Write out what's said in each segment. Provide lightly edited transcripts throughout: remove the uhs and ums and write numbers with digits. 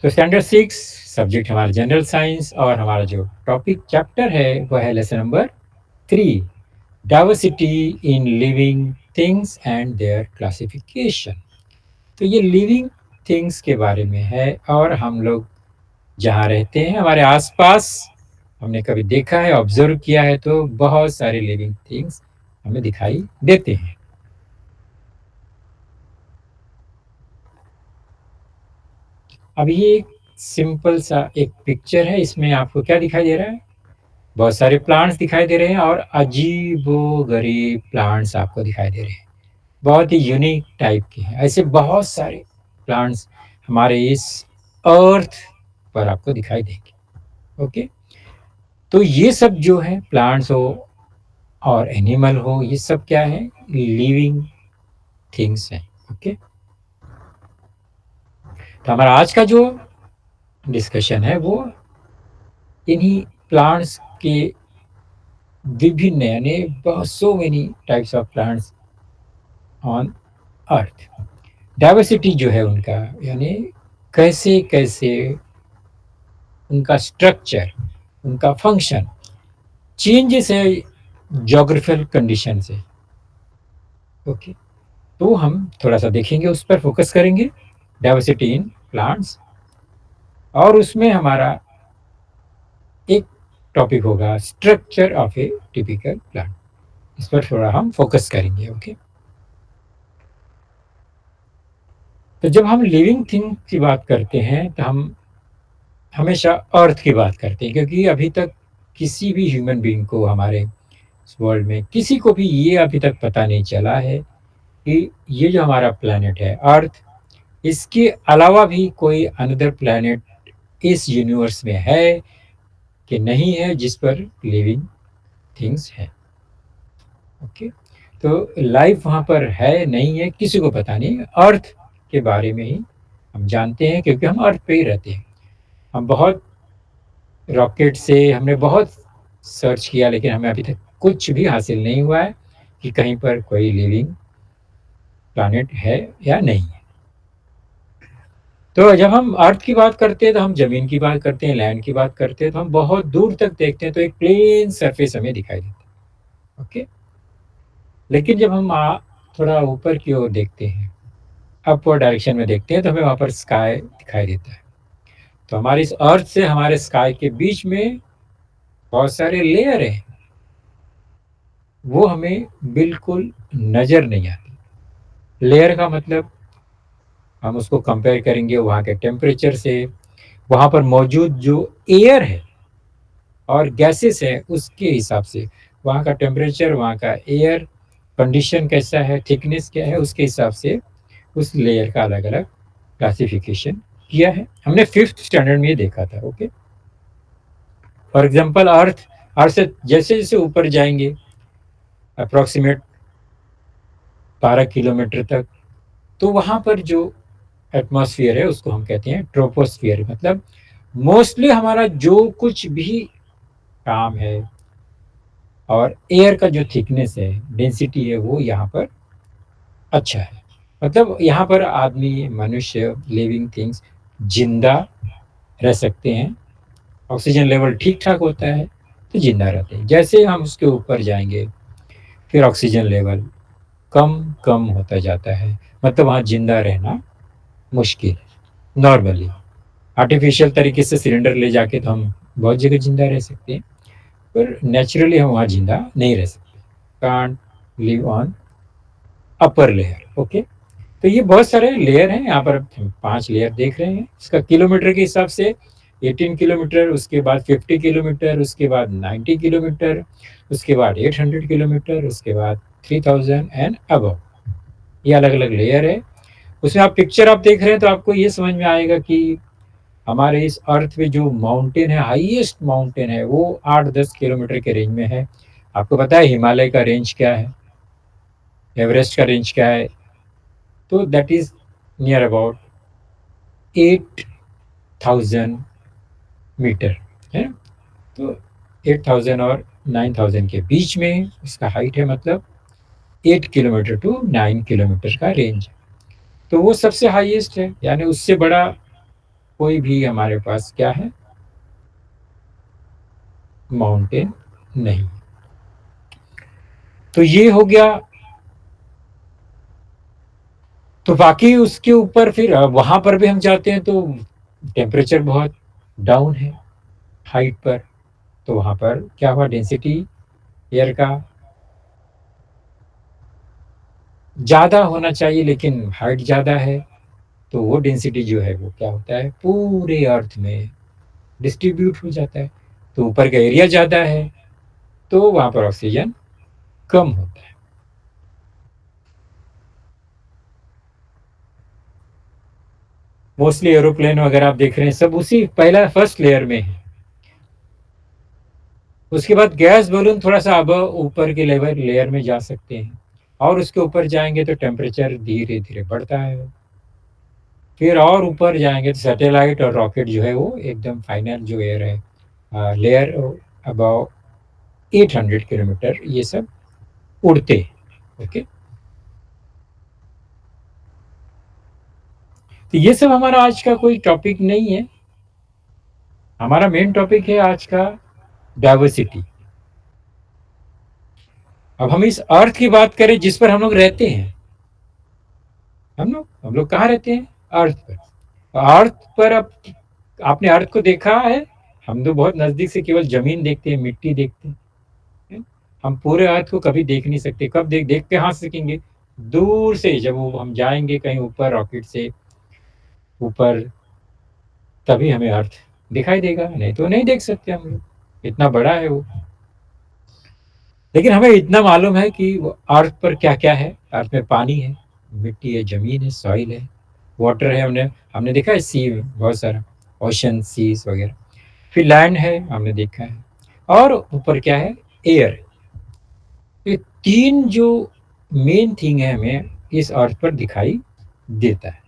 तो standard 6 subject हमारा general science और हमारा जो टॉपिक चैप्टर है वह है lesson number 3, diversity in living things and there classification. तो ये लिविंग थिंग्स के बारे में है और हम लोग जहाँ रहते हैं हमारे आसपास हमने कभी देखा है, ऑब्जर्व किया है तो बहुत सारे लिविंग थिंग्स हमें दिखाई देते हैं। अब ये एक सिंपल सा एक पिक्चर है, इसमें आपको क्या दिखाई दे रहा है? बहुत सारे प्लांट्स दिखाई दे रहे हैं और अजीबो-गरीब प्लांट्स आपको दिखाई दे रहे हैं। बहुत ही यूनिक टाइप के हैं। ऐसे बहुत सारे प्लांट्स हमारे इस अर्थ पर आपको दिखाई देंगे। ओके? तो ये सब जो है प्लांट्स हो और एनिमल हो, ये सब क्या है? लिविंग थिंग्स हैं। ओके? तो हमारा आज का जो डिस्कशन है वो इन्हीं प्लांट्स के विभिन्न यानी बहुत so many types of plants on earth. Diversity जो है उनका यानी कैसे कैसे उनका स्ट्रक्चर, उनका फंक्शन चेंजेस है ज्योग्राफिकल कंडीशन से। ओके, तो हम थोड़ा सा देखेंगे, उस पर फोकस करेंगे, डाइवर्सिटी इन प्लांट्स। और उसमें हमारा एक टॉपिक होगा structure of A typical plant. इस पर थोड़ा हम फोकस करेंगे। ओके, तो जब हम लिविंग थिंग की बात करते हैं तो हम हमेशा अर्थ की बात करते हैं, क्योंकि अभी तक किसी भी ह्यूमन बीइंग को हमारे इस वर्ल्ड में किसी को भी ये अभी तक पता नहीं चला है कि ये जो हमारा प्लैनेट है अर्थ, इसके अलावा भी कोई अनदर प्लैनेट इस यूनिवर्स में है कि नहीं है जिस पर लिविंग थिंग्स है। ओके, तो लाइफ वहाँ पर है नहीं है किसी को पता नहीं। अर्थ के बारे में ही हम जानते हैं, क्योंकि हम अर्थ पे ही रहते हैं। हम बहुत रॉकेट से हमने बहुत सर्च किया, लेकिन हमें अभी तक कुछ भी हासिल नहीं हुआ है कि कहीं पर कोई लिविंग प्लैनेट है या नहीं है। तो जब हम अर्थ की बात करते हैं तो हम ज़मीन की बात करते हैं, लैंड की बात करते हैं तो हम बहुत दूर तक देखते हैं तो एक प्लेन सरफेस हमें दिखाई देता है। ओके, लेकिन जब हम थोड़ा ऊपर की ओर देखते हैं, अपवर्ड डायरेक्शन में देखते हैं, तो हमें वहाँ पर स्काई दिखाई देता है। तो हमारे इस अर्थ से हमारे स्काई के बीच में बहुत सारे लेयर हैं, वो हमें बिल्कुल नज़र नहीं आती। लेयर का मतलब हम उसको कंपेयर करेंगे वहाँ के टेम्परेचर से, वहाँ पर मौजूद जो एयर है और गैसेस है उसके हिसाब से, वहाँ का टेम्परेचर, वहाँ का एयर कंडीशन कैसा है, थिकनेस क्या है, उसके हिसाब से उस लेयर का अलग अलग क्लासिफिकेशन किया है। हमने फिफ्थ स्टैंडर्ड में ये देखा था। ओके, फॉर एग्जांपल अर्थ, अर्थ से जैसे जैसे ऊपर जाएंगे अप्रोक्सीमेट 12 किलोमीटर तक, तो वहाँ पर जो एटमॉस्फेयर है उसको हम कहते हैं ट्रोपोस्फियर। मतलब मोस्टली हमारा जो कुछ भी काम है और एयर का जो थिकनेस है, डेंसिटी है, वो यहाँ पर अच्छा है। मतलब यहाँ पर आदमी, मनुष्य, लिविंग थिंग्स जिंदा रह सकते हैं। ऑक्सीजन लेवल ठीक ठाक होता है तो जिंदा रहते हैं। जैसे हम उसके ऊपर जाएंगे फिर ऑक्सीजन लेवल कम कम होता जाता है, मतलब वहाँ जिंदा रहना मुश्किल है। नॉर्मली आर्टिफिशियल तरीके से सिलेंडर ले जाके तो हम बहुत जगह जिंदा रह सकते हैं, पर नेचुरली हम वहाँ जिंदा नहीं रह सकते। Can't live on upper layer. Okay, तो ये बहुत सारे लेयर हैं, यहाँ पर हम 5 लेयर देख रहे हैं। इसका किलोमीटर के हिसाब से 18 किलोमीटर, उसके बाद 50 किलोमीटर, उसके बाद 90 किलोमीटर, उसके बाद 800 किलोमीटर, उसके बाद 3000 एंड अबव। ये अलग अलग लेयर है। उसमें आप पिक्चर आप देख रहे हैं तो आपको ये समझ में आएगा कि हमारे इस अर्थ पे जो माउंटेन है, हाईएस्ट माउंटेन है, वो 8-10 किलोमीटर के रेंज में है। आपको पता है हिमालय का रेंज क्या है, एवरेस्ट का रेंज क्या है? तो that is near about 8000 metre है ना। तो 8000 और 9000 के बीच में इसका हाइट है, मतलब 8 किलोमीटर टू 9 किलोमीटर का रेंज। तो वो सबसे हाईएस्ट है, यानी उससे बड़ा कोई भी हमारे पास क्या है, माउंटेन नहीं। तो ये हो गया। तो बाकी उसके ऊपर फिर वहां पर भी हम जाते हैं तो टेम्परेचर बहुत डाउन है हाइट पर। तो वहां पर क्या हुआ, डेंसिटी एयर का ज़्यादा होना चाहिए लेकिन हाइट ज़्यादा है। तो वो डेंसिटी जो है वो क्या होता है, पूरे अर्थ में डिस्ट्रीब्यूट हो जाता है। तो ऊपर का एरिया ज़्यादा है तो वहाँ पर ऑक्सीजन कम होता है। मोस्टली एरोप्लेन वगैरह आप देख रहे हैं सब उसी पहला फर्स्ट लेयर में है। उसके बाद गैस बलून थोड़ा सा अब ऊपर के लेवल लेयर में जा सकते हैं, और उसके ऊपर जाएंगे तो टेम्परेचर धीरे धीरे बढ़ता है। फिर और ऊपर जाएंगे तो सैटेलाइट और रॉकेट जो है वो एकदम फाइनल जो एयर है लेयर अबाउ 800 किलोमीटर ये सब उड़ते हैं। ओके। तो ये सब हमारा आज का कोई टॉपिक नहीं है। हमारा मेन टॉपिक है आज का डाइवर्सिटी। अब हम इस अर्थ की बात करें जिस पर हम लोग रहते हैं। हम लोग कहाँ रहते हैं, अर्थ पर। अर्थ पर अब आपने अर्थ को देखा है, हम तो बहुत नजदीक से केवल जमीन देखते हैं, मिट्टी देखते हैं। हम पूरे अर्थ को कभी देख नहीं सकते। कब देख के हाँ सकेंगे, दूर से जब वो हम जाएंगे कहीं ऊपर रॉकेट से ऊपर, तभी हमें अर्थ दिखाई देगा, नहीं तो नहीं देख सकते हम लोग, इतना बड़ा है वो। लेकिन हमें इतना मालूम है कि वो अर्थ पर क्या क्या है। अर्थ में पानी है, मिट्टी है, जमीन है, सॉइल है, वाटर है। हमने हमने देखा है सी में बहुत सारा, ओशन सीज वगैरह। फिर लैंड है, हमने देखा है। और ऊपर क्या है, एयर। ये तीन जो मेन थिंग है हमें इस अर्थ पर दिखाई देता है।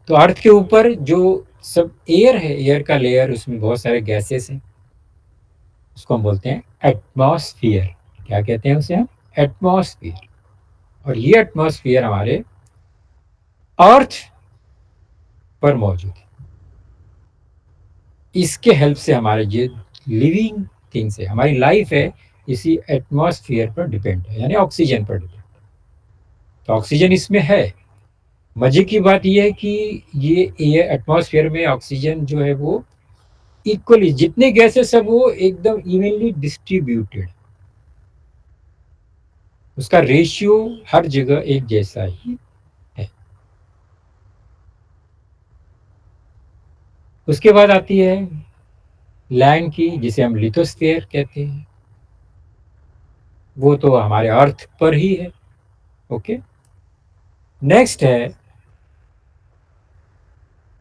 तो अर्थ के ऊपर जो सब एयर है, एयर का लेयर, उसमें बहुत सारे गैसेस हैं। उसको हम बोलते हैं एटमॉस्फियर। क्या कहते हैं उसे हम, एटमॉस्फियर। और ये एटमॉस्फियर हमारे अर्थ पर मौजूद है। इसके हेल्प से हमारे जो लिविंग थिंग्स है, हमारी लाइफ है, इसी एटमॉस्फियर पर डिपेंड है, यानी ऑक्सीजन पर डिपेंड। तो ऑक्सीजन इसमें है। मजे की बात यह है कि ये एटमॉस्फेयर में ऑक्सीजन जो है वो इक्वली, जितने गैसेस सब वो एकदम इवनली डिस्ट्रीब्यूटेड। उसका रेशियो हर जगह एक जैसा ही है। उसके बाद आती है लैंड की, जिसे हम लिथोस्फेयर कहते हैं। वो तो हमारे अर्थ पर ही है। ओके। नेक्स्ट है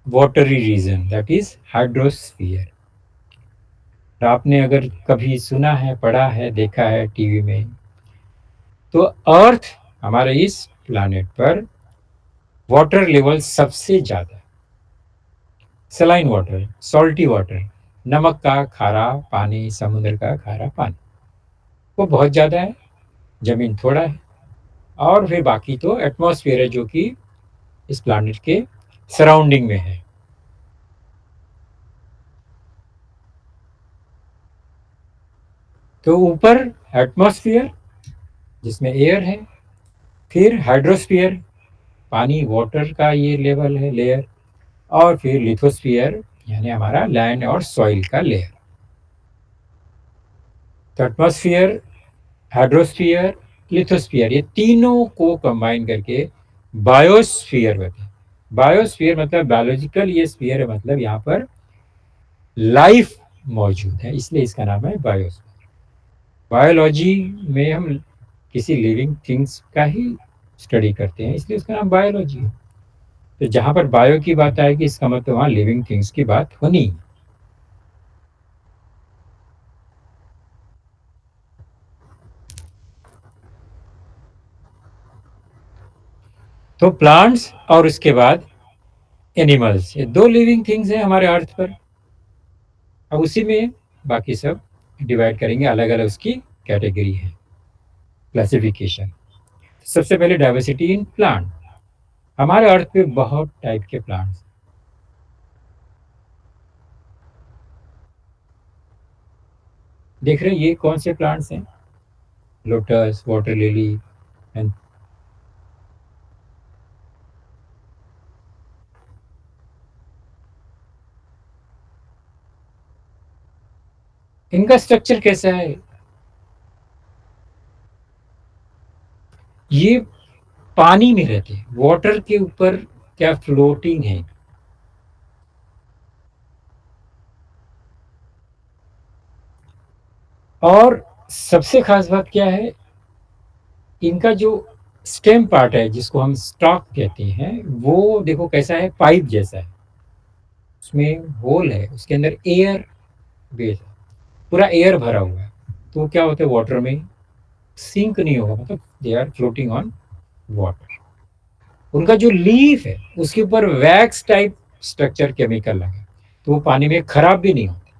watery region, that is hydrosphere. आपने अगर कभी सुना है, पढ़ा है, देखा है टीवी में, तो अर्थ हमारे इस प्लानेट पर वाटर लेवल सबसे ज्यादा, सलाइन वाटर, सॉल्टी वाटर, नमक का खारा पानी, समुद्र का खारा पानी, वो बहुत ज्यादा है। जमीन थोड़ा है। और फिर बाकी तो एटमॉस्फेयर है जो कि इस प्लानेट के सराउंडिंग में है। तो ऊपर एटमॉस्फेयर जिसमें एयर है, फिर हाइड्रोस्फीयर, पानी वाटर का ये लेवल है, लेयर, और फिर लिथोस्फीयर यानी हमारा लैंड और सॉइल का लेयर। तो एटमॉस्फेयर, हाइड्रोस्फीयर, लिथोस्फीयर, ये तीनों को कंबाइन करके बायोस्फीयर बनते हैं। बायोस्फीयर मतलब बायोलॉजिकल, ये स्फीयर है मतलब यहाँ पर लाइफ मौजूद है, इसलिए इसका नाम है बायोस्फीयर। बायोलॉजी में हम किसी लिविंग थिंग्स का ही स्टडी करते हैं, इसलिए उसका नाम बायोलॉजी है। तो जहां पर बायो की बात आएगी इसका मतलब वहां लिविंग थिंग्स की बात होनी। तो प्लांट्स और उसके बाद एनिमल्स, ये दो लिविंग थिंग्स हैं हमारे अर्थ पर। अब उसी में बाकी सब डिवाइड करेंगे, अलग अलग उसकी कैटेगरी है, क्लासिफिकेशन। सबसे पहले डाइवर्सिटी इन प्लांट। हमारे अर्थ पे बहुत टाइप के प्लांट्स। देख रहे हैं ये कौन से प्लांट्स हैं? लोटस, वाटर लिली एंड इनका स्ट्रक्चर कैसा है? ये पानी में रहते हैं, वाटर के ऊपर, क्या फ्लोटिंग है। और सबसे खास बात क्या है, इनका जो स्टेम पार्ट है जिसको हम स्टॉक कहते हैं, वो देखो कैसा है, पाइप जैसा है। उसमें होल है, उसके अंदर एयर बेस है, पूरा एयर भरा हुआ है। तो क्या होता है, वाटर में सिंक नहीं होगा, मतलब they are floating on water. उनका जो लीफ है उसके ऊपर वैक्स टाइप स्ट्रक्चर केमिकल लगा है, तो वो पानी में खराब भी नहीं होता,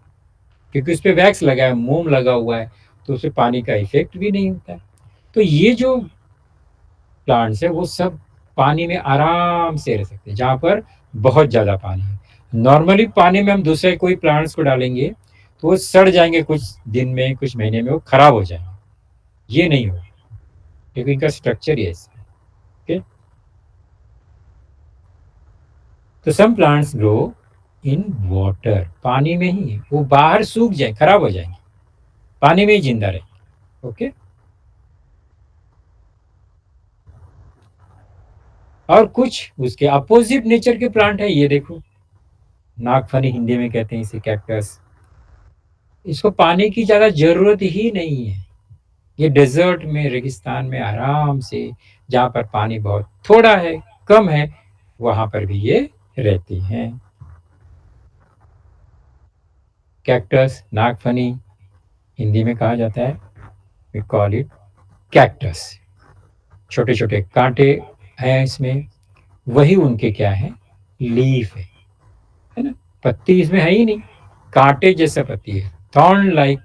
क्योंकि उस पर वैक्स लगा है, मोम लगा हुआ है, तो उससे पानी का इफेक्ट भी नहीं होता है। तो ये जो प्लांट्स है वो सब पानी में आराम से रह सकते हैं, जहाँ पर बहुत ज़्यादा पानी है। नॉर्मली पानी में हम दूसरे कोई प्लांट्स को डालेंगे तो वो सड़ जाएंगे, कुछ दिन में, कुछ महीने में वो खराब हो जाएंगे। ये नहीं होगा, क्योंकि इनका स्ट्रक्चर ही ऐसा है। ओके, तो some plants grow in water, पानी में ही है, वो बाहर सूख जाए, खराब हो जाएंगे, पानी में ही जिंदा रहेंगे। ओके, और कुछ उसके अपोजिट नेचर के प्लांट है, ये देखो, नागफनी हिंदी में कहते हैं इसे, कैक्टस। इसको पानी की ज्यादा जरूरत ही नहीं है, ये डेजर्ट में, रेगिस्तान में आराम से, जहाँ पर पानी बहुत थोड़ा है, कम है, वहां पर भी ये रहती हैं। कैक्टस, नागफनी, हिंदी में कहा जाता है, वी कॉल इट कैक्टस। छोटे छोटे कांटे हैं इसमें, वही उनके क्या है, लीफ है ना। पत्ती इसमें है ही नहीं, कांटे जैसा पत्ती है, थॉर्न लाइक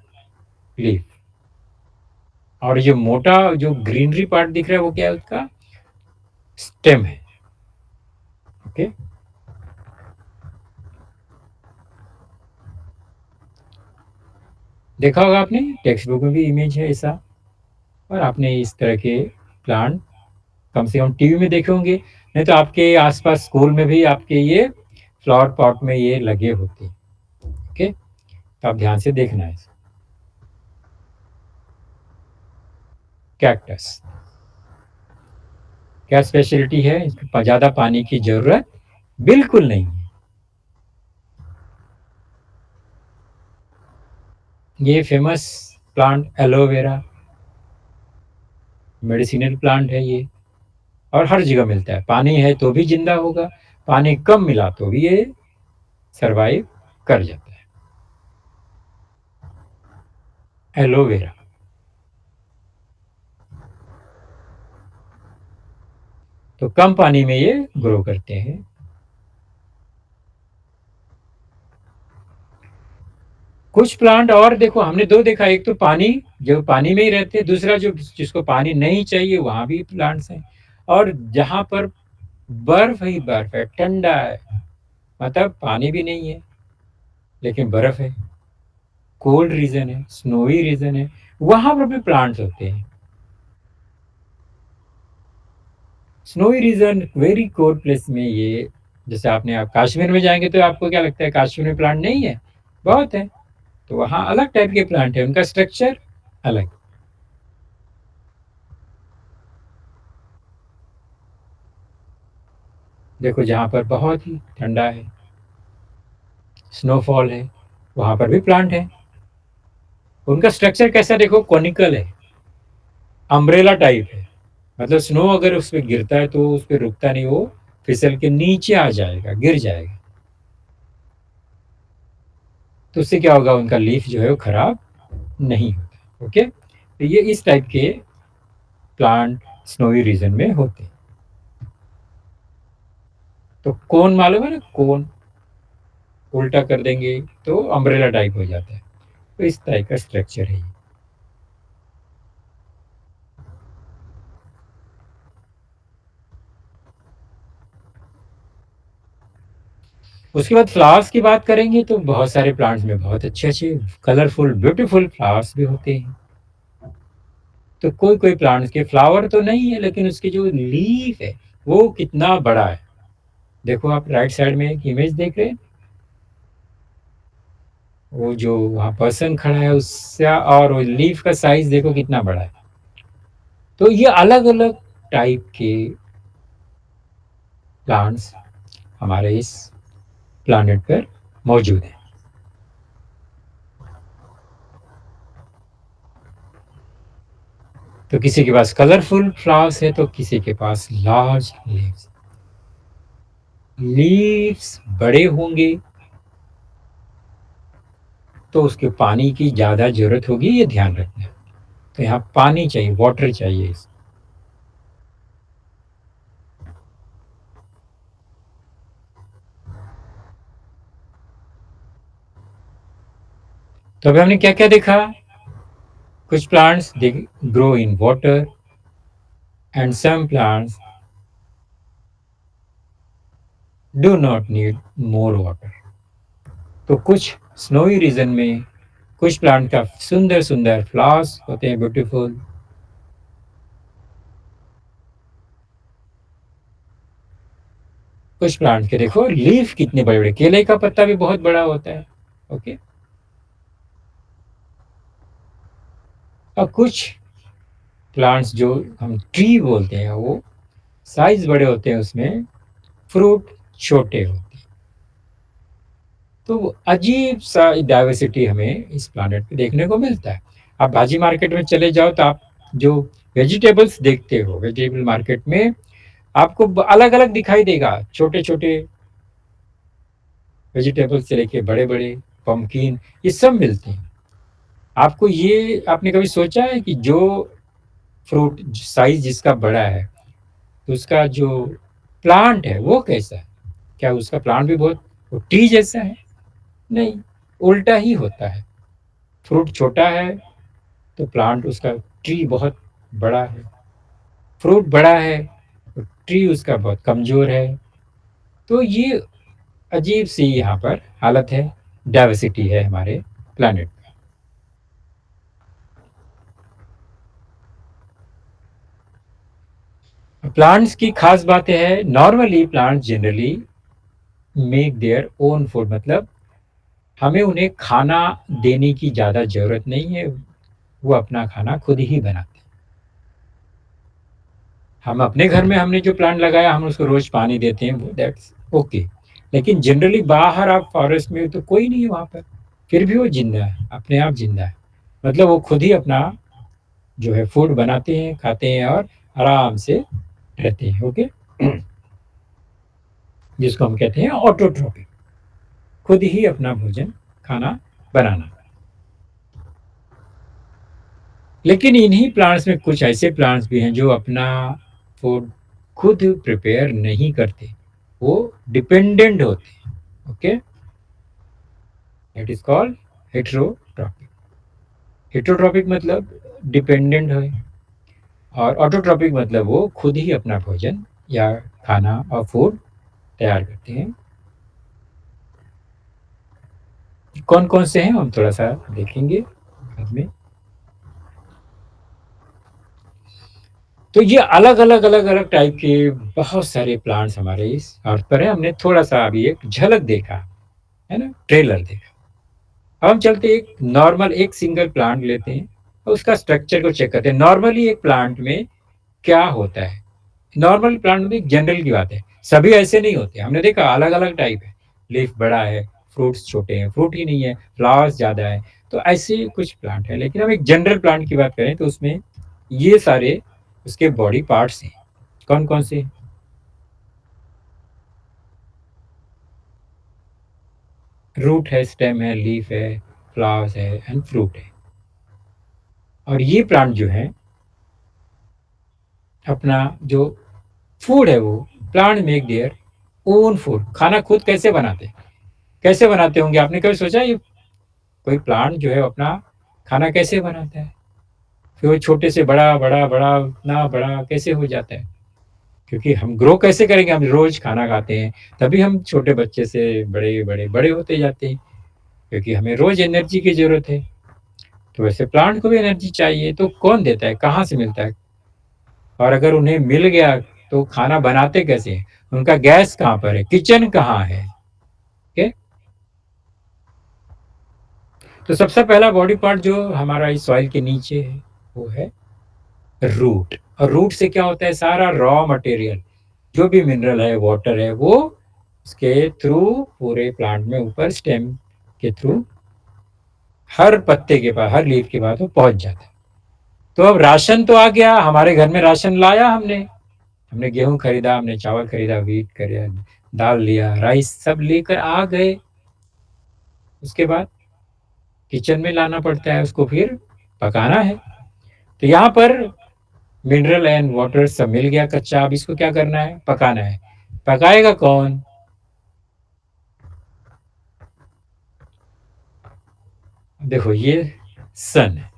लीफ। और जो मोटा जो ग्रीनरी पार्ट दिख रहा है वो क्या है, उसका स्टेम है। ओके, देखा होगा आपने, टेक्स्ट बुक में भी इमेज है ऐसा, और आपने इस तरह के प्लांट कम से कम टीवी में देखे होंगे, नहीं तो आपके आसपास स्कूल में भी आपके ये फ्लावर पॉट में ये लगे होते हैं। ओके, तो आप ध्यान से देखना है। कैक्टस क्या स्पेशलिटी है, इसको ज़्यादा पानी की जरूरत बिल्कुल नहीं है। ये famous plant aloe vera, medicinal plant है ये, और हर जगह मिलता है, पानी है तो भी जिंदा होगा, पानी कम मिला तो भी ये सरवाइव कर जाता है। एलोवेरा, तो कम पानी में ये ग्रो करते हैं। कुछ प्लांट और देखो, हमने दो देखा, एक तो पानी, जो पानी में ही रहते हैं, दूसरा जो जिसको पानी नहीं चाहिए वहां भी प्लांट्स हैं, और जहां पर बर्फ ही बर्फ है, ठंडा है, मतलब पानी भी नहीं है लेकिन बर्फ है, कोल्ड रीजन है, स्नोई रीजन है, वहां पर भी प्लांट्स होते हैं। Snowy region, very cold place में ये, जैसे आपने, आप कश्मीर में जाएंगे तो आपको क्या लगता है, कश्मीर में प्लांट नहीं है? बहुत है। तो वहाँ अलग टाइप के प्लांट है, उनका स्ट्रक्चर अलग। देखो जहाँ पर बहुत ही ठंडा है, स्नोफॉल है, वहां पर भी प्लांट है। उनका स्ट्रक्चर कैसा देखो, कॉनिकल है, अम्ब्रेला टाइप है, मतलब स्नो अगर उस पर गिरता है तो उस पर रुकता नहीं, वो फिसल के नीचे आ जाएगा, गिर जाएगा। तो उससे क्या होगा, उनका लीफ जो है वो खराब नहीं होता। ओके, तो ये इस टाइप के प्लांट स्नोई रीजन में होते हैं। तो कोन मालूम है ना, कोन उल्टा कर देंगे तो अम्ब्रेला टाइप हो जाता है, तो इस टाइप का स्ट्रक्चर है ये। उसके बाद फ्लावर्स की बात करेंगे तो बहुत सारे प्लांट्स में बहुत अच्छे-अच्छे कलरफुल ब्यूटीफुल फ्लावर्स भी होते हैं। तो कोई-कोई प्लांट्स के फ्लावर तो नहीं है लेकिन उसकी जो लीफ है वो कितना बड़ा है। देखो आप राइट साइड में एक इमेज देख रहे हैं? वो जो वहाँ पर्सन खड़ा है उसका और वो लीफ का साइज़ देखो कितना बड़ा है। तो ये अलग-अलग टाइप के प्लांट्स हमारे इस प्लैनेट पर मौजूद हैं। तो किसी के पास कलरफुल फ्लावर्स है तो किसी के पास लार्ज लीव्स। लीव्स बड़े होंगे तो उसके पानी की ज़्यादा ज़रूरत होगी, ये ध्यान रखना है। तो यहाँ पानी चाहिए, वाटर चाहिए इसको। तो अभी हमने क्या-क्या देखा? कुछ plants they grow in water and some plants do not need more water. तो कुछ स्नोई रीजन में कुछ प्लांट का सुंदर-सुंदर फ्लावर्स होते हैं ब्यूटीफुल। कुछ प्लांट के देखो लीफ कितने बड़े-बड़े, केले का पत्ता भी बहुत बड़ा होता है। ओके? और कुछ प्लांट्स जो हम ट्री बोलते हैं वो साइज़ बड़े होते हैं उसमें, फ्रूट छोटे होते हैं। तो अजीब-सा डाइवर्सिटी हमें इस प्लैनेट पे देखने को मिलता है। आप भाजी मार्केट में चले जाओ तो आप जो वेजिटेबल्स देखते हो, वेजिटेबल मार्केट में आपको ब अलग-अलग दिखाई देगा। छोटे-छोटे वेजिटेबल्स से लेके बड़े-बड़े पम्पकिन ये सब मिलते हैं। आपको ये आपने कभी सोचा है कि जो फ्रूट साइज़ जिसका बड़ा है, तो उसका जो प्लांट है वो कैसा है? क्या उसका प्लांट भी बहुत वो ट्री जैसा है? नहीं, उल्टा ही होता है। फ्रूट छोटा है तो प्लांट उसका ट्री बहुत बड़ा है। फ्रूट बड़ा है तो ट्री उसका बहुत कमज़ोर है। तो ये अजीब-सी यहाँ पर हालत है, डाइवर्सिटी है हमारे प्लैनेट में। प्लांट्स की खास बातें हैं, normally plants generally make their own food, मतलब हमें उन्हें खाना देने की ज़्यादा ज़रूरत नहीं है, वो अपना खाना खुद ही बनाते हैं। हम अपने घर में हमने जो प्लांट लगाया हम उसको रोज़ पानी देते हैं, वो दैट्स ओके। लेकिन जनरली बाहर आप फॉरेस्ट में हो तो कोई नहीं है वहाँ पर, फिर भी वो ज़िंदा है, अपने आप ज़िंदा है। मतलब वो खुद ही अपना जो है फूड बनाते हैं, खाते हैं और आराम से रहते हैं, ओके? जिसको हम कहते हैं ऑटोट्रॉपिक, खुद ही अपना भोजन, खाना बनाना। लेकिन इन्हीं प्लांट्स में कुछ ऐसे प्लांट्स भी हैं जो अपना फूड खुद प्रिपेयर नहीं करते, वो डिपेंडेंट होते हैं, okay? That is called heterotrophic. Heterotrophic मतलब डिपेंडेंट है और ऑटोट्रॉपिक मतलब वो खुद ही अपना भोजन या खाना और फूड तैयार करते हैं। कौन-कौन से हैं हम थोड़ा-सा देखेंगे बाद में। तो ये अलग-अलग, अलग-अलग टाइप के बहुत सारे प्लांट्स हमारे इस अर्थ पर हैं। हमने थोड़ा-सा अभी एक झलक देखा, है ना? ट्रेलर देखा। अब हम चलते हैं एक नॉर्मल एक सिंगल प्लांट लेते हैं और उसका स्ट्रक्चर को चेक करते हैं। नॉर्मली एक प्लांट में क्या होता है? नॉर्मल प्लांट में जनरल की बात है। सभी ऐसे नहीं होते। हमने देखा अलग-अलग टाइप है। लीफ बड़ा है, फ्रूट्स छोटे हैं, फ्रूट ही नहीं है, फ्लावर्स ज़्यादा है। तो ऐसे कुछ प्लांट हैं। लेकिन हम एक जनरल प्लांट की बात करें तो उसमें ये सारे उसके बॉडी पार्ट्स हैं। कौन-कौन से? रूट है, स्टेम है, लीफ है, फ्लावर्स है एंड फ्रूट है। और ये प्लांट जो है अपना जो फूड है वो plant make their own food, खाना खुद कैसे बनाते हैं? कैसे बनाते होंगे? आपने कभी सोचा ये कोई प्लांट जो है अपना खाना कैसे बनाता है? फिर वो छोटे से बड़ा, बड़ा, बड़ा, इतना बड़ा कैसे हो जाता है? क्योंकि हम ग्रो कैसे करेंगे, हम रोज खाना खाते हैं, तभी हम छोटे बच्चे से बड़े बड़े बड़े होते जाते हैं, क्योंकि हमें रोज एनर्जी की जरूरत है। तो वैसे प्लांट को भी एनर्जी चाहिए, तो कौन देता है, कहाँ से मिलता है? और अगर उन्हें मिल गया तो खाना बनाते कैसे हैं? उनका गैस कहाँ पर है, किचन कहाँ है? ओके, तो सबसे पहला बॉडी पार्ट जो हमारा इस सॉइल के नीचे है वो है रूट। और रूट से क्या होता है, सारा रॉ मटेरियल, जो भी मिनरल है, वाटर है, वो उसके थ्रू पूरे प्लांट में ऊपर स्टेम के थ्रू हर पत्ते के बाद, हर लीफ के बाद वो पहुंच जाता है। तो अब राशन तो आ गया हमारे घर में, राशन लाया हमने, हमने गेहूं खरीदा, हमने चावल खरीदा, वीट खरीदा, दाल लिया, राइस सब लेकर आ गए। उसके बाद किचन में लाना पड़ता है, उसको फिर पकाना है। तो यहाँ पर मिनरल एंड वाटर सब मिल गया कच्चा, अब इसको क्या करना है, पकाना है। पकाएगा कौन? देखो ये सन है।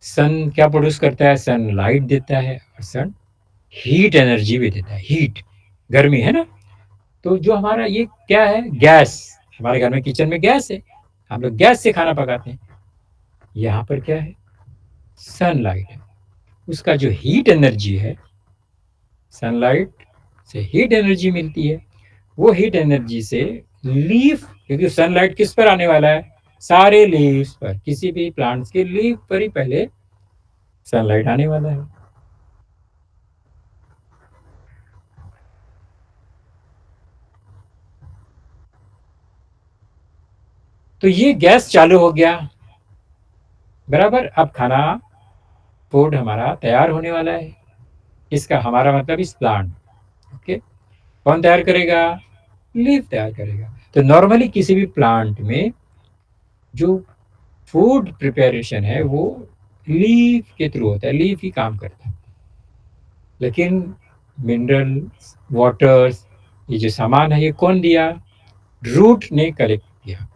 सन क्या प्रोड्यूस करता है, सन लाइट देता है, और सन हीट एनर्जी भी देता है, हीट, गर्मी है ना। तो जो हमारा ये क्या है, गैस, हमारे घर में किचन में गैस है, हम लोग गैस से खाना पकाते हैं। यहाँ पर क्या है, सनलाइट है, उसका जो हीट एनर्जी है, सनलाइट से हीट एनर्जी मिलती है। वो हीट एनर्जी से लीफ, क्योंकि सनलाइट किस पर आने वाला है, सारे लीव्स पर, किसी भी प्लांट्स के लीफ पर ही पहले सनलाइट आने वाला है। तो ये गैस चालू हो गया, बराबर। अब खाना, फूड हमारा तैयार होने वाला है। इसका हमारा मतलब इस प्लांट, ओके। कौन तैयार करेगा, लीफ तैयार करेगा। तो नॉर्मली किसी भी प्लांट में जो फूड प्रिपरेशन है वो लीफ के थ्रू होता है, लीफ ही काम करता है। लेकिन मिनरल, वाटर्स, ये जो सामान है ये कौन दिया, रूट ने कलेक्ट किया।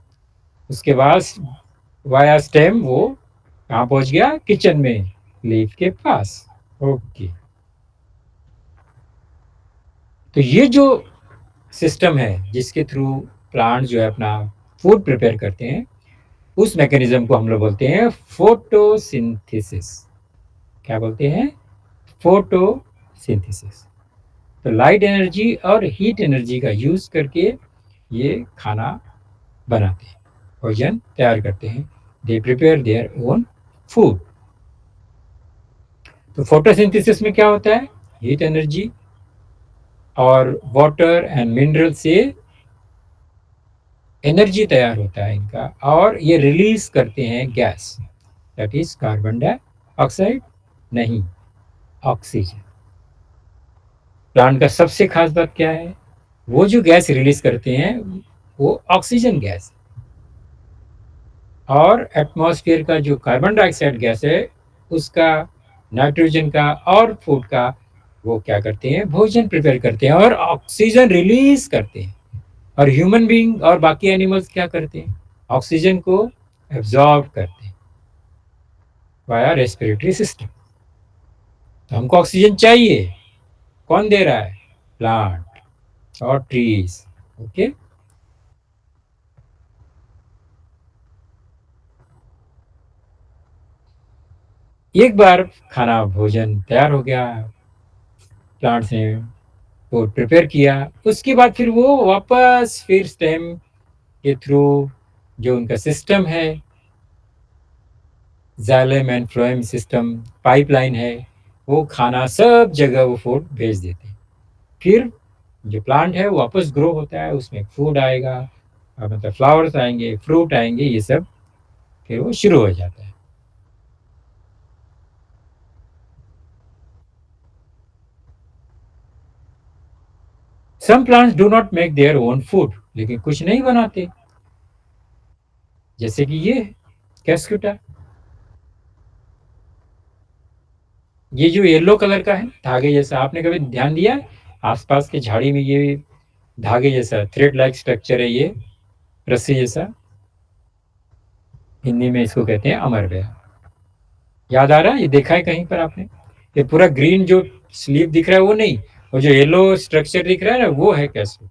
उसके बाद वाया स्टेम वो कहाँ पहुंच गया, किचन में, लीफ के पास। ओके, तो ये जो सिस्टम है जिसके थ्रू प्लांट जो है अपना फूड प्रिपेयर करते हैं, उस मैकेनिज्म को हम लोग बोलते हैं फोटोसिंथेसिस। क्या बोलते हैं, फोटोसिंथेसिस। तो लाइट एनर्जी और हीट एनर्जी का यूज करके ये खाना बनाते हैं, भोजन तैयार करते हैं। They prepare their own food. तो फोटोसिंथेसिस में क्या होता है, हीट एनर्जी और वाटर एंड मिनरल से एनर्जी तैयार होता है इनका, और ये रिलीज करते हैं gas, that is carbon dioxide, नहीं, ऑक्सीजन। प्लांट का सबसे खास बात क्या है, वो जो गैस रिलीज करते हैं वो ऑक्सीजन गैस, और एटमॉस्फेयर का जो कार्बन डाइऑक्साइड गैस है उसका, नाइट्रोजन का और फूड का, वो क्या करते हैं, भोजन प्रिपेयर करते हैं और ऑक्सीजन रिलीज करते हैं। और ह्यूमन बीइंग और बाकी एनिमल्स क्या करते हैं, ऑक्सीजन को एब्जॉर्ब करते हैं वाया रेस्पिरेटरी सिस्टम। तो हमको ऑक्सीजन चाहिए, कौन दे रहा है, प्लांट और ट्रीज, ओके। एक बार खाना, भोजन तैयार हो गया, प्लांट्स ने वो प्रिपेयर किया, उसके बाद फिर वो वापस फिर स्टेम के थ्रू जो उनका सिस्टम है, xylem and phloem system, pipeline है, वो खाना सब जगह वो फूड भेज देते हैं। फिर जो प्लांट है वो वापस ग्रो होता है, उसमें फूड आएगा, मतलब फ्लावर्स आएंगे, फ्रूट आएंगे, ये सब फिर वो शुरू हो जाता है। Some plants do not make their own food, लेकिन कुछ नहीं बनाते, जैसे कि ये कैस्कुटा, ये जो येलो कलर का है धागे जैसा, आपने कभी ध्यान दिया है आसपास के झाड़ी में, ये धागे जैसा थ्रेड लाइक स्ट्रक्चर है, ये रस्सी जैसा, हिंदी में इसको कहते हैं अमरवेल। याद आ रहा है, ये देखा है कहीं पर आपने, ये पूरा ग्रीन जो स्लीव दिख रहा है वो नहीं, वो जो येलो स्ट्रक्चर दिख रहा है ना, वो है कैस्केड।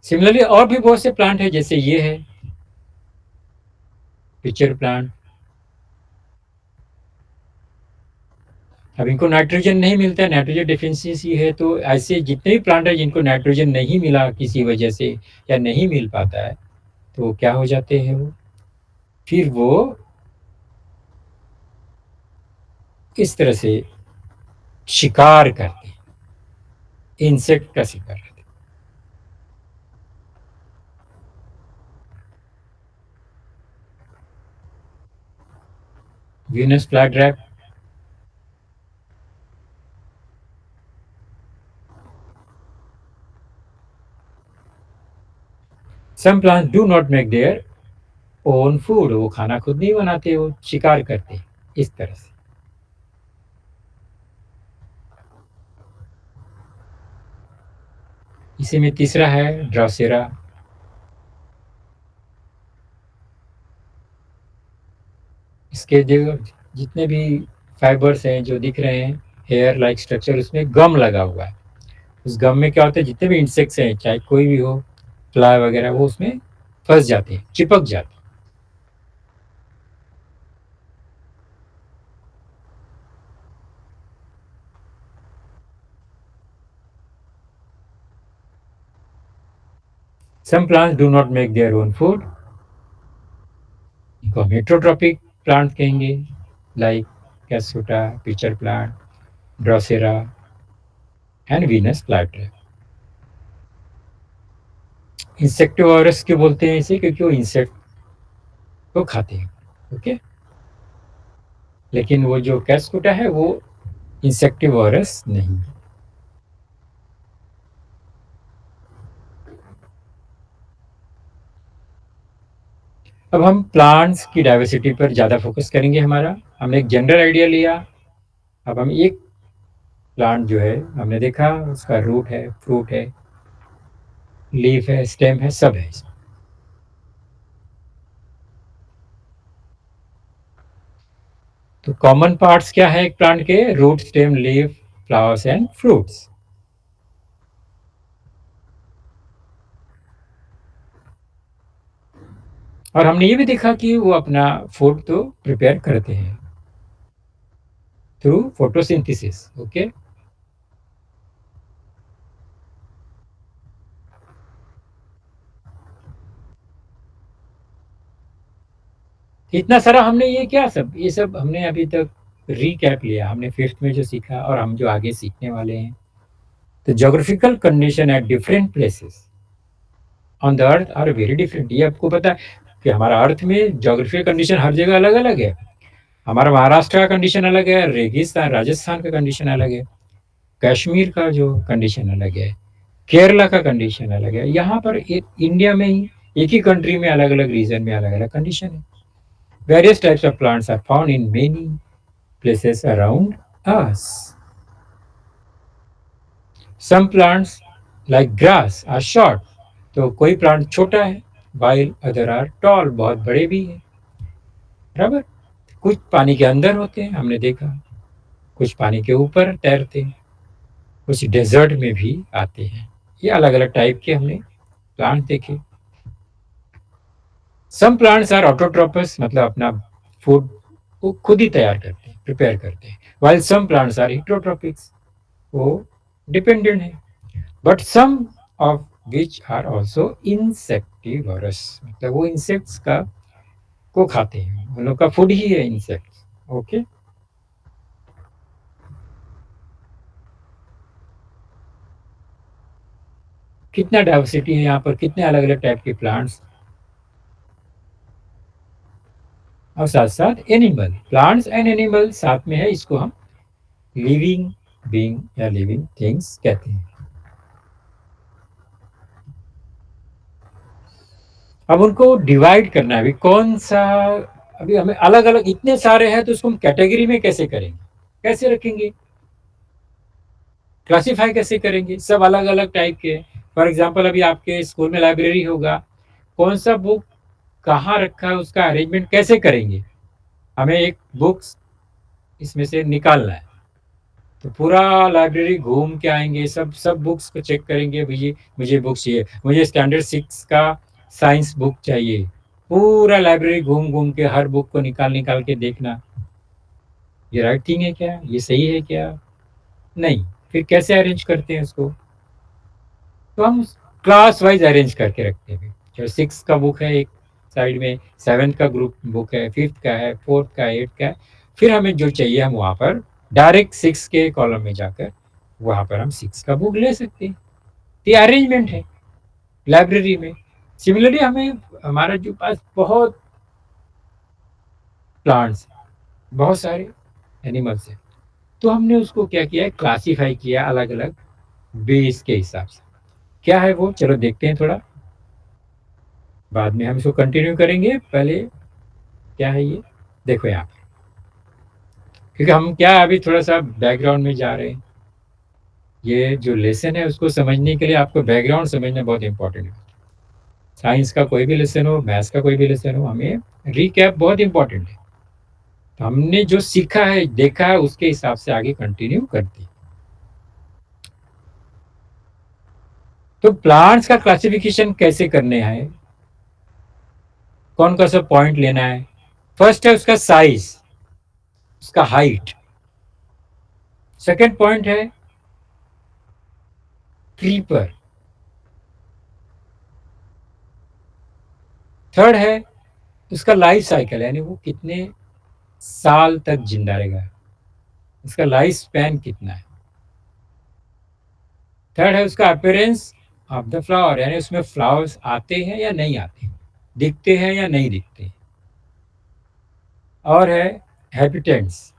सिमिलरली और भी बहुत से प्लांट है, जैसे ये है पिक्चर प्लांट। अब इनको नाइट्रोजन नहीं मिलता है, नाइट्रोजन डिफिशियंसी है, तो ऐसे जितने भी प्लांट है जिनको नाइट्रोजन नहीं मिला किसी वजह से या नहीं मिल पाता है, तो क्या हो जाते हैं वो, फिर वो इस तरह से शिकार करते हैं, इंसेक्ट का शिकार करते हैं। Venus flytrap. Some plant do not make their own food, वो खाना खुद नहीं बनाते, वो शिकार करते हैं इस तरह से। इसी में तीसरा है ड्रासेरा। इसके जो जितने भी फाइबर्स हैं जो दिख रहे हैं, हेयर लाइक स्ट्रक्चर, उसमें गम लगा हुआ है। उस गम में क्या होता है, जितने भी इंसेक्ट्स हैं चाहे कोई भी हो, फ्लाई वगैरह, वो उसमें फंस जाते हैं, चिपक जाते हैं। Some plants do not make their own food, इनको हम हेट्रोट्रॉपिक प्लांट कहेंगे, like cuscuta, pitcher plant, drosera and Venus flytrap. Insectivorous क्यों बोलते हैं इसे, क्योंकि वो इंसेक्ट को खाते हैं। ओके, लेकिन वो जो कैस्कुटा है वो इंसेक्टिवोरस नहीं। अब हम प्लांट्स की डाइवर्सिटी पर ज़्यादा फोकस करेंगे। हमारा हमने एक जनरल आइडिया लिया, अब हम एक प्लांट जो है हमने देखा, उसका रूट है, फ्रूट है, लीफ है, स्टेम है, सब है। तो कॉमन पार्ट्स क्या है एक प्लांट के, root, stem, leaf, flowers and fruits. और हमने ये भी देखा कि वो अपना फूड तो प्रिपेयर करते हैं थ्रू फोटोसिंथेसिस। ओके, इतना सारा हमने ये सब हमने अभी तक रिकैप लिया, हमने फिफ्थ में जो सीखा और हम जो आगे सीखने वाले हैं। तो geographical condition at different places on the earth are very different. ये आपको पता है कि हमारा अर्थ में ज्योग्राफिकल कंडीशन हर जगह अलग अलग है। हमारा महाराष्ट्र का कंडीशन अलग है, रेगिस्तान राजस्थान का कंडीशन अलग है, कश्मीर का जो कंडीशन अलग है, केरला का कंडीशन अलग है। यहाँ पर इंडिया में ही एक ही कंट्री में अलग अलग रीजन में अलग अलग कंडीशन है। Various types of plants are found in many places around us. Some plants like grass are short, तो कोई प्लांट छोटा है, वाइल अदर आर टॉल, बहुत बड़े भी हैं। बराबर, कुछ पानी के अंदर होते हैं, हमने देखा, कुछ पानी के ऊपर तैरते हैं, कुछ डेजर्ट में भी आते हैं। ये अलग अलग टाइप के हमने प्लांट देखे। सम प्लांट्स आर ऑटोट्रोपस, मतलब अपना फूड को खुद ही तैयार करते हैं, प्रिपेयर करते हैं, while some plants are heterotrophics, वो डिपेंडेंट है। But some of which are also insectivorous, मतलब वो इंसेक्ट्स का को खाते हैं, उन लोग का फूड ही है इंसेक्ट्स। ओके, कितना डाइवर्सिटी है यहाँ पर, कितने अलग अलग टाइप के प्लांट्स, और साथ साथ एनिमल, प्लांट्स एंड एनिमल साथ में है, इसको हम लिविंग बीइंग या लिविंग थिंग्स कहते हैं। अब उनको डिवाइड करना है, अभी कौन सा, अभी हमें अलग अलग इतने सारे हैं तो उसको हम कैटेगरी में कैसे करेंगे, कैसे रखेंगे, क्लासिफाई कैसे करेंगे, सब अलग अलग टाइप के। फॉर एग्जाम्पल अभी आपके स्कूल में लाइब्रेरी होगा, कौन सा बुक कहाँ रखा है, उसका अरेंजमेंट कैसे करेंगे, हमें एक बुक्स इसमें से निकालना है। तो पूरा लाइब्रेरी घूम के आएंगे, सब सब बुक्स को चेक करेंगे, भैया मुझे बुक्स चाहिए, मुझे स्टैंडर्ड 6 का साइंस बुक चाहिए। पूरा लाइब्रेरी घूम घूम के हर बुक को निकाल निकाल के देखना, ये राइट थिंग है क्या, ये सही है क्या, नहीं। फिर कैसे अरेंज करते हैं उसको, तो हम क्लास वाइज अरेंज करके रखते हैं। चलो 6 का बुक है एक साइड में, 7 का ग्रुप बुक है, 5th का है, 4th का है, 8th का है। फिर हमें जो चाहिए हम वहाँ पर डायरेक्ट 6 के कॉलम में जाकर वहाँ पर हम 6 का बुक ले सकते हैं। ये अरेंजमेंट है लाइब्रेरी में। सिमिलरली हमें हमारा जो पास बहुत प्लांट्स, बहुत सारे एनिमल्स हैं, तो हमने उसको क्या किया है, क्लासीफाई किया अलग अलग बेस के हिसाब से। क्या है वो, चलो देखते हैं थोड़ा, बाद में हम इसको कंटिन्यू करेंगे। पहले क्या है ये, देखो यहाँ पे, क्योंकि हम क्या अभी थोड़ा सा बैकग्राउंड में जा रहे हैं। ये जो लेसन है उसको समझने के लिए आपको बैकग्राउंड समझना बहुत इंपॉर्टेंट है। साइंस का कोई भी लेसन हो, मैथ्स का कोई भी लेसन हो, हमें रिकैप बहुत इंपॉर्टेंट है। तो हमने जो सीखा है, देखा है, उसके हिसाब से आगे कंटिन्यू करते हैं। तो प्लांट्स का क्लासिफिकेशन कैसे करने हैं, कौन कौन सा पॉइंट लेना है। फर्स्ट है उसका साइज, उसका हाइट। सेकंड पॉइंट है क्रीपर। थर्ड है उसका लाइफ साइकिल, यानी वो कितने साल तक जिंदा रहेगा, उसका लाइफ स्पैन कितना है। थर्ड है उसका अपीयरेंस ऑफ द फ्लावर, यानी उसमें फ्लावर्स आते हैं या नहीं आते, दिखते हैं या नहीं दिखते। और है हैबिटेंट्स,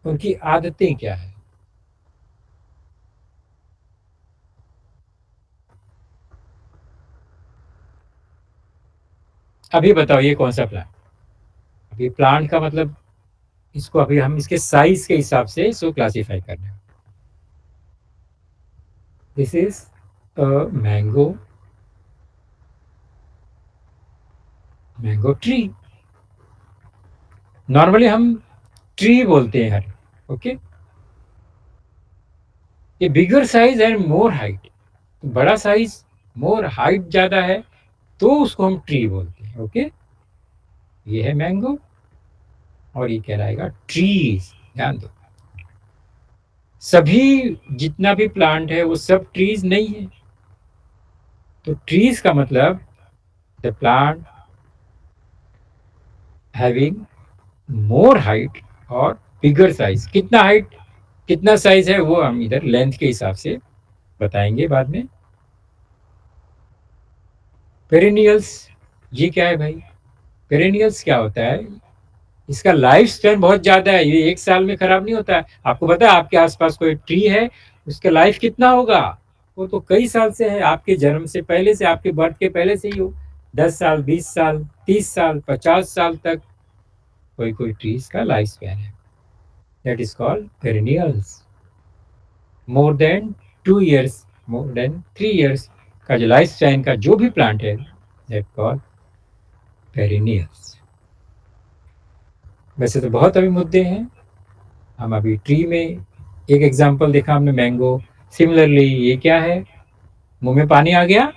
उनकी आदतें क्या है। अभी बताओ ये कौन सा प्लांट, अभी प्लांट का मतलब इसको अभी हम इसके साइज के हिसाब से इसको क्लासिफाई कर रहे हैं। This is mango, mango tree. Normally हम ट्री बोलते हैं हर, ओके। ये bigger size and more height, बड़ा साइज, मोर हाइट ज्यादा है, तो उसको हम ट्री बोलते हैं, ओके। ये है मैंगो और ये कहलाएगा ट्रीज। ध्यान दो, सभी जितना भी प्लांट है वो सब ट्रीज नहीं है। तो ट्रीज का मतलब the plant having more height और बिगर साइज। कितना हाइट, कितना साइज है, वो हम इधर लेंथ के हिसाब से बताएंगे बाद में। पेरिनियल्स, ये क्या है भाई, पेरिनियल्स क्या होता है, इसका लाइफ स्पैन बहुत ज्यादा है, ये एक साल में खराब नहीं होता है। आपको पता है आपके आसपास कोई ट्री है, उसका लाइफ कितना होगा, वो तो कई साल से है, आपके जन्म से पहले से, आपके बर्थ के पहले से ही हो, 10 साल, 20 साल, 30 साल, 50 साल तक कोई कोई ट्रीज का लाइफ स्पैन है। That is called perennials. More than 2 years, more than 3 years का जो लाइफ स्पैन का जो भी प्लांट है, दैट कॉल्ड पेरिनियल्स। वैसे तो बहुत अभी मुद्दे हैं, हम अभी ट्री में एक एग्जांपल देखा हमने, मैंगो। सिमिलरली ये क्या है, मुंह में पानी आ गया,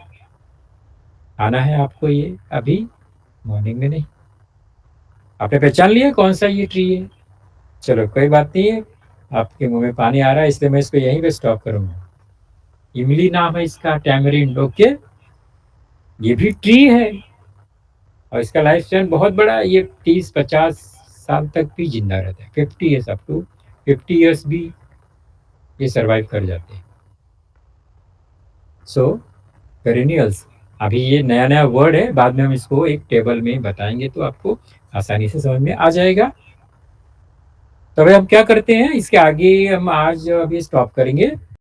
आना है आपको ये अभी, मॉर्निंग में नहीं। आपने पहचान लिया कौन सा ये ट्री है, चलो कोई बात नहीं है, आपके मुंह में पानी आ रहा है इसलिए मैं इसको यहीं पे स्टॉप करूंगा। इमली नाम है इसका, टैमरिंड, ओके। ये भी ट्री है और इसका लाइफ स्पैन बहुत बड़ा है, ये 30-50 साल तक भी जिंदा रहता है, 50 years, अप टू 50 years भी ये सरवाइव कर जाते हैं। सो पेरिनियल्स, अभी ये नया नया वर्ड है, बाद में हम इसको एक टेबल में बताएंगे तो आपको आसानी से समझ में आ जाएगा। तो अभी हम क्या करते हैं, इसके आगे हम आज अभी स्टॉप करेंगे।